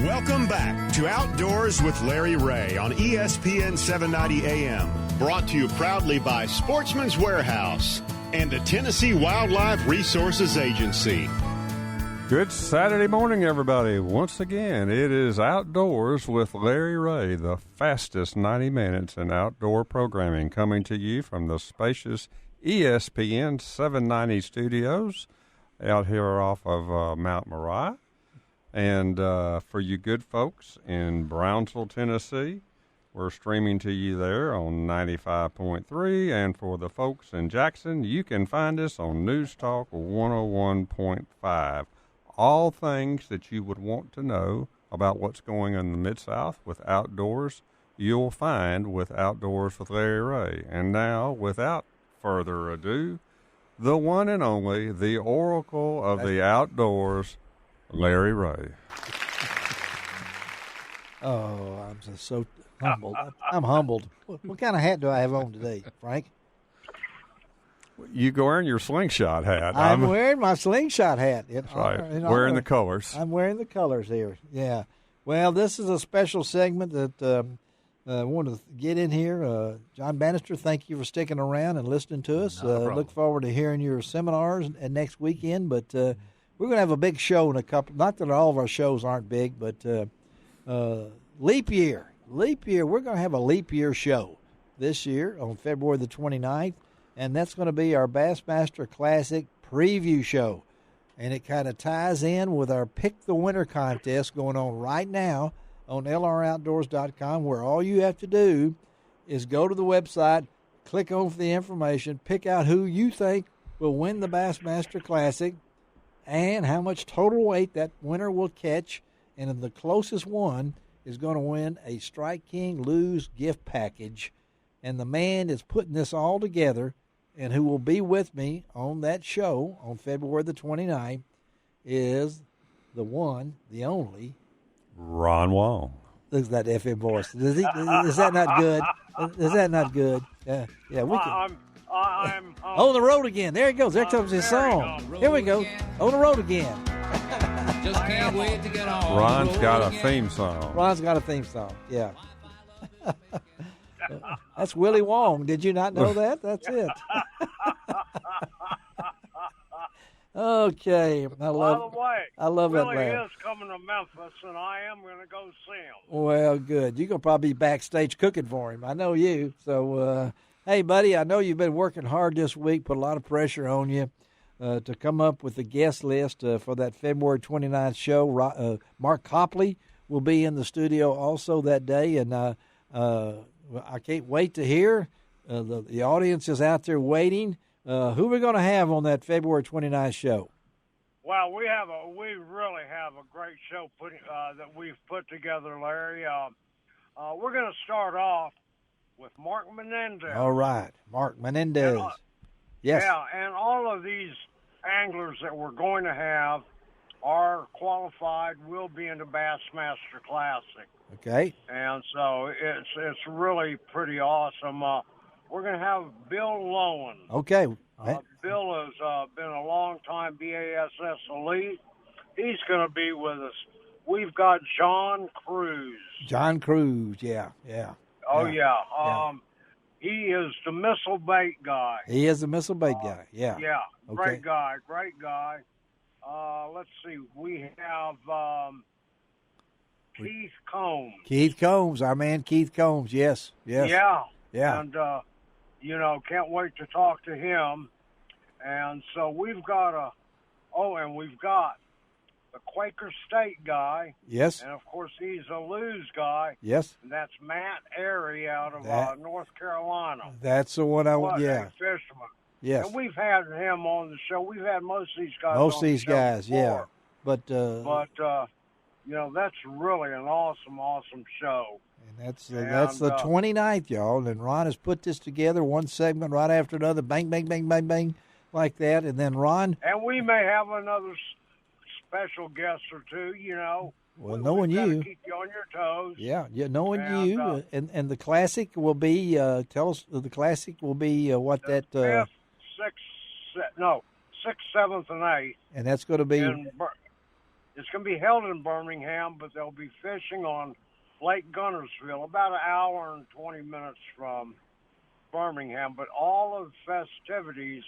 Welcome back to Outdoors with Larry Ray on ESPN 790 AM. Brought to you proudly by Sportsman's Warehouse and the Tennessee Wildlife Resources Agency. Good Saturday morning, everybody. Once again, it is Outdoors with Larry Ray, the fastest 90 minutes in outdoor programming, coming to you from the spacious ESPN 790 studios out here off of Mount Moriah. And for you good folks in Brownsville, Tennessee, we're streaming to you there on 95.3. And for the folks in Jackson, you can find us on News Talk 101.5. All things that you would want to know about what's going on in the Mid-South with outdoors, you'll find with Outdoors with Larry Ray. And now, without further ado, the one and only, the oracle of the outdoors, Larry Ray. Oh, I'm just so humbled. I'm humbled. What kind of hat do I have on today, Frank? You wearing your slingshot hat. I'm wearing my slingshot hat. That's right. Wearing the colors. I'm wearing the colors here. Yeah. Well, this is a special segment that I wanted to get in here. John Bannister, thank you for sticking around and listening to us. Look forward to hearing your seminars next weekend. But we're going to have a big show in a couple. Not that all of our shows aren't big, but leap year. Leap year. We're going to have a leap year show this year on February the 29th. And that's going to be our Bassmaster Classic preview show. And it kind of ties in with our Pick the Winner contest going on right now on lroutdoors.com, where all you have to do is go to the website, click on for the information, pick out who you think will win the Bassmaster Classic and how much total weight that winner will catch. And the closest one is going to win a Strike King Lose gift package. And the man is putting this all together, and who will be with me on that show on February the 29th is the one, the only, Ron Wong. Look at that FM voice. Is that not good? Is that not good? Yeah, we can. I'm on the road again. There he goes. There comes his song. Here we go. On the road again. Just can't wait to get on. Ron's got a theme song. Ron's got a theme song. Yeah. That's Willie Wong. Did you not know that? That's it. Okay. By the way, I love that Willie laugh. is coming to Memphis, and I am going to go see him. Well, good. You're going to probably be backstage cooking for him. I know you. So, hey, buddy, I know you've been working hard this week, put a lot of pressure on you to come up with the guest list for that February 29th show. Mark Copley will be in the studio also that day, and I can't wait to hear. The audience is out there waiting. Who are we going to have on that February 29th show? Well, we really have a great show that we've put together, Larry. We're going to start off with Mark Menendez. All right, Mark Menendez. Yes. Yeah, and all of these anglers that we're going to have are qualified, will be in the Bassmaster Classic. Okay. And so it's really pretty awesome. We're going to have Bill Lowen. Okay. Bill has been a long-time BASS elite. He's going to be with us. We've got John Cruz. John Cruz, yeah. Oh, yeah. He is the missile bait guy. He is the missile bait guy, yeah. Yeah, okay. Great guy. Let's see. We have Keith Combs. Keith Combs, our man Keith Combs, yes. Yeah. And, can't wait to talk to him. And so we've got we've got the Quaker State guy. Yes. And, of course, he's a Lose guy. Yes. And that's Matt Airy out of North Carolina. That's the one fisherman. Yes. And we've had him on the show. We've had most of these guys yeah. But that's really an awesome show. And that's the 29th, y'all. And Ron has put this together, one segment right after another, bang, bang, bang, bang, bang, like that. And then Ron. And we may have another special guest or two, Well, knowing you, keep you on your toes. Yeah, knowing you, and the classic will be. Tell us, the classic will be what that. 5th, 6th, 7th, and 8th. And that's going to be. It's going to be held in Birmingham, but they'll be fishing on Lake Gunnersville, about an hour and 20 minutes from Birmingham. But all of the festivities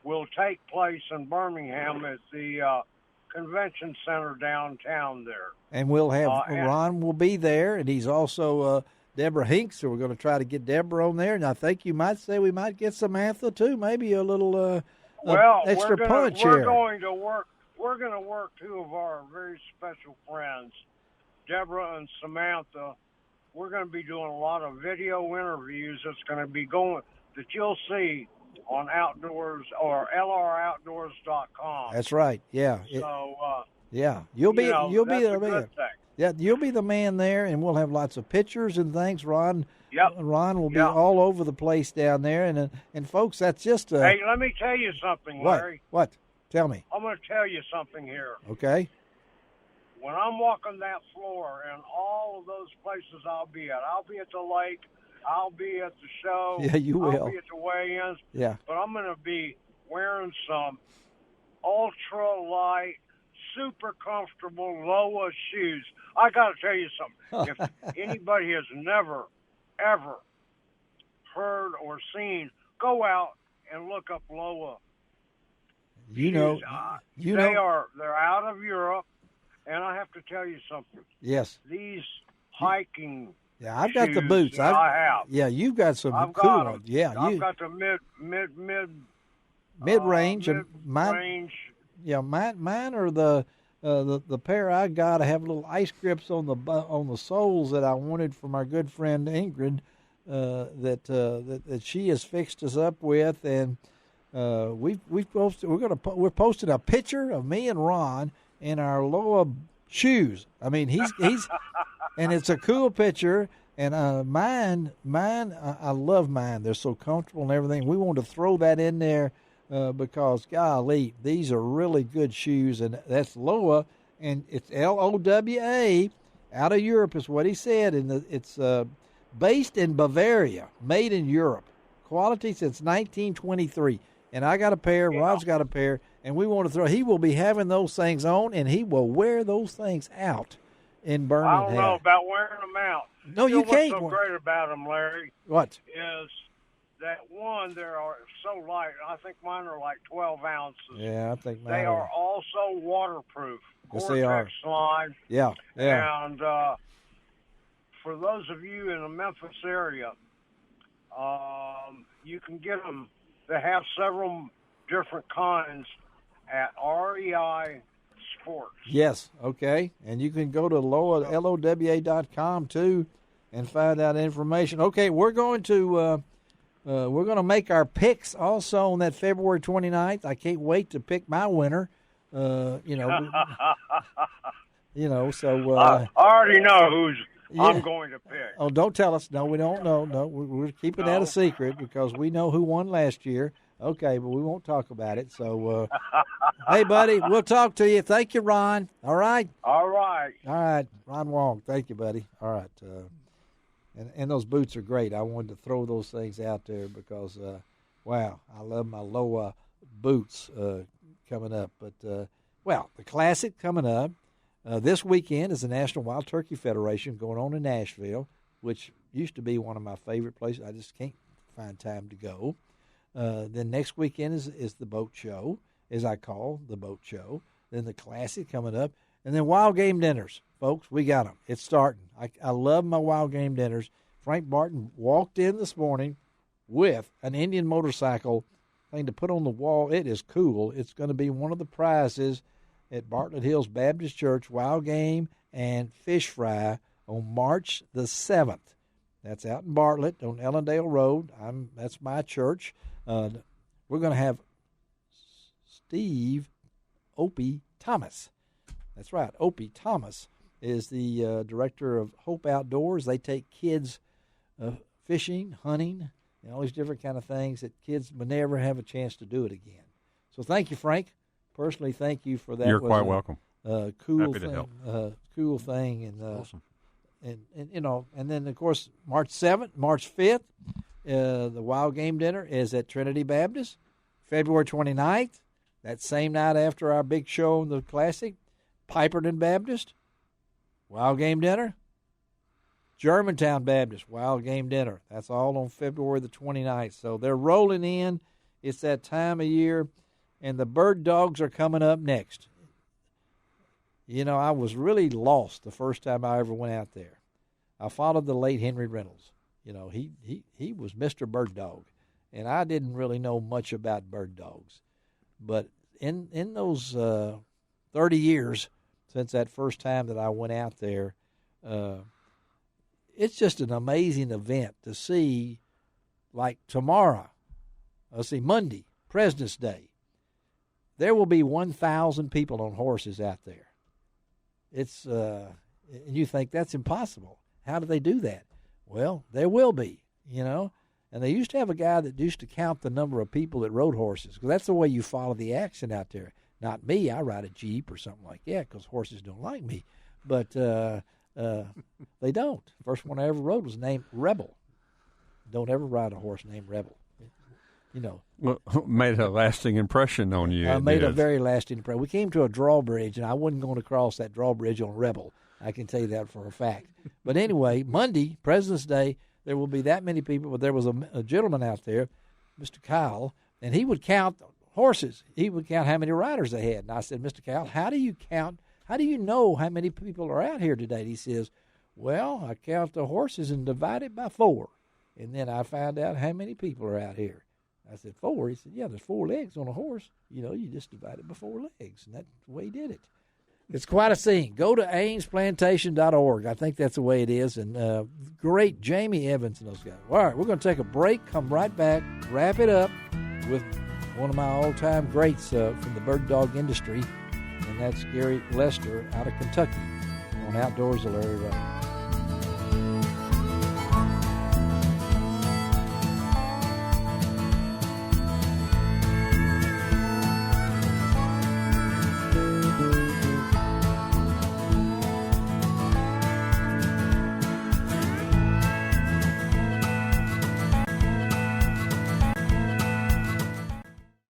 will take place in Birmingham at the convention center downtown there. And we'll have Ron will be there, and he's also Deborah Hinks, so we're going to try to get Deborah on there. And I think you might say we might get Samantha too, maybe a little extra punch here. We're going to work two of our very special friends, Deborah and Samantha. We're going to be doing a lot of video interviews that's going to be going that you'll see on Outdoors or lroutdoors.com. That's right. Yeah. So you'll be the man. Thing. Yeah, you'll be the man there, and we'll have lots of pictures and things. Ron will be all over the place down there, and folks, that's just Hey, let me tell you something, Larry. What? Tell me. I'm going to tell you something here. Okay. When I'm walking that floor and all of those places I'll be at the lake, I'll be at the show. Yeah, you will. I'll be at the weigh-ins. Yeah. But I'm going to be wearing some ultra-light, super comfortable Loa shoes. I got to tell you something. If anybody has never, ever heard or seen, go out and look up Loa. They're out of Europe, and I have to tell you something. Yes. These hiking Yeah, I've got the boots. I have. Yeah, you've got some cool ones. Yeah, I've got the mid-range and range. Yeah, mine are the pair I got. I have little ice grips on the soles that I wanted from our good friend Ingrid, that she has fixed us up with, and we're posting a picture of me and Ron in our Loa shoes. I mean, he's and it's a cool picture. And mine, I love mine. They're so comfortable and everything. We want to throw that in there because, golly, these are really good shoes. And that's Loa, and it's Lowa, out of Europe is what he said. And it's based in Bavaria, made in Europe. Quality since 1923. And I got a pair, Ron's got a pair, and we want to throw. He will be having those things on, and he will wear those things out in Birmingham. I don't know about wearing them out. No, you can't. What's so great about them, Larry? What? Is that one, they are so light. I think mine are like 12 ounces. Yeah, I think mine they are also waterproof. Yes, they are. Line. Yeah. And for those of you in the Memphis area, you can get them. They have several different kinds at REI Sports. Yes, okay. And you can go to LOWA.com too and find out information. Okay, we're going to make our picks also on that February 29th. I can't wait to pick my winner. So I already know who's I'm going to pick. Oh, don't tell us. No, we don't know. No, we're keeping that a secret because we know who won last year. Okay, but we won't talk about it. So, hey, buddy, we'll talk to you. Thank you, Ron. All right? All right. All right. Ron Wong, thank you, buddy. All right. And those boots are great. I wanted to throw those things out there because, wow, I love my Loa boots coming up. But, the Classic coming up. This weekend is the National Wild Turkey Federation going on in Nashville, which used to be one of my favorite places. I just can't find time to go. Then next weekend is the boat show, as I call the boat show. Then the Classic coming up. And then wild game dinners. Folks, we got them. It's starting. I love my wild game dinners. Frank Barton walked in this morning with an Indian motorcycle thing to put on the wall. It is cool. It's going to be one of the prizes at Bartlett Hills Baptist Church, wild game and fish fry on March the 7th. That's out in Bartlett on Ellendale Road. That's my church. We're going to have Steve Opie Thomas. That's right. Opie Thomas is the director of Hope Outdoors. They take kids fishing, hunting, and all these different kind of things that kids will never have a chance to do it again. So thank you, Frank. Personally, thank you for that. You're quite welcome. Cool Happy thing. to help. Cool thing, and awesome. And and then of course March 7th, March 5th, the wild game dinner is at Trinity Baptist. February 29th, that same night after our big show in the Classic, Piperton Baptist, Wild Game Dinner. Germantown Baptist, Wild Game Dinner. That's all on February the 29th. So they're rolling in. It's that time of year, and the Bird Dogs are coming up next. You know, I was really lost the first time I ever went out there. I followed the late Henry Reynolds. You know, he was Mr. Bird Dog, and I didn't really know much about bird dogs. But in those 30 years since that first time that I went out there, it's just an amazing event to see. Like tomorrow, Monday, President's Day, there will be 1,000 people on horses out there. It's and you think that's impossible. How do they do that? Well, there will be, you know. And they used to have a guy that used to count the number of people that rode horses, because that's the way you follow the action out there. Not me. I ride a Jeep or something like that because horses don't like me. But they don't. First one I ever rode was named Rebel. Don't ever ride a horse named Rebel. You know. Well, made a lasting impression on you. Made a very lasting impression. We came to a drawbridge, and I wasn't going to cross that drawbridge on Rebel. I can tell you that for a fact. But anyway, Monday, President's Day, there will be that many people. But there was a gentleman out there, Mr. Kyle, and he would count horses. He would count how many riders they had. And I said, Mr. Kyle, how do you count? How do you know how many people are out here today? And he says, well, I count the horses and divide it by 4. And then I find out how many people are out here. I said, 4? He said, yeah, there's 4 legs on a horse. You know, you just divide it by 4 legs. And that's the way he did it. It's quite a scene. Go to AmesPlantation.org. I think that's the way it is. And great Jamie Evans and those guys. All right, we're going to take a break, come right back, wrap it up with one of my all-time greats from the bird dog industry, and that's Gary Lester out of Kentucky on Outdoors of Larry Ray.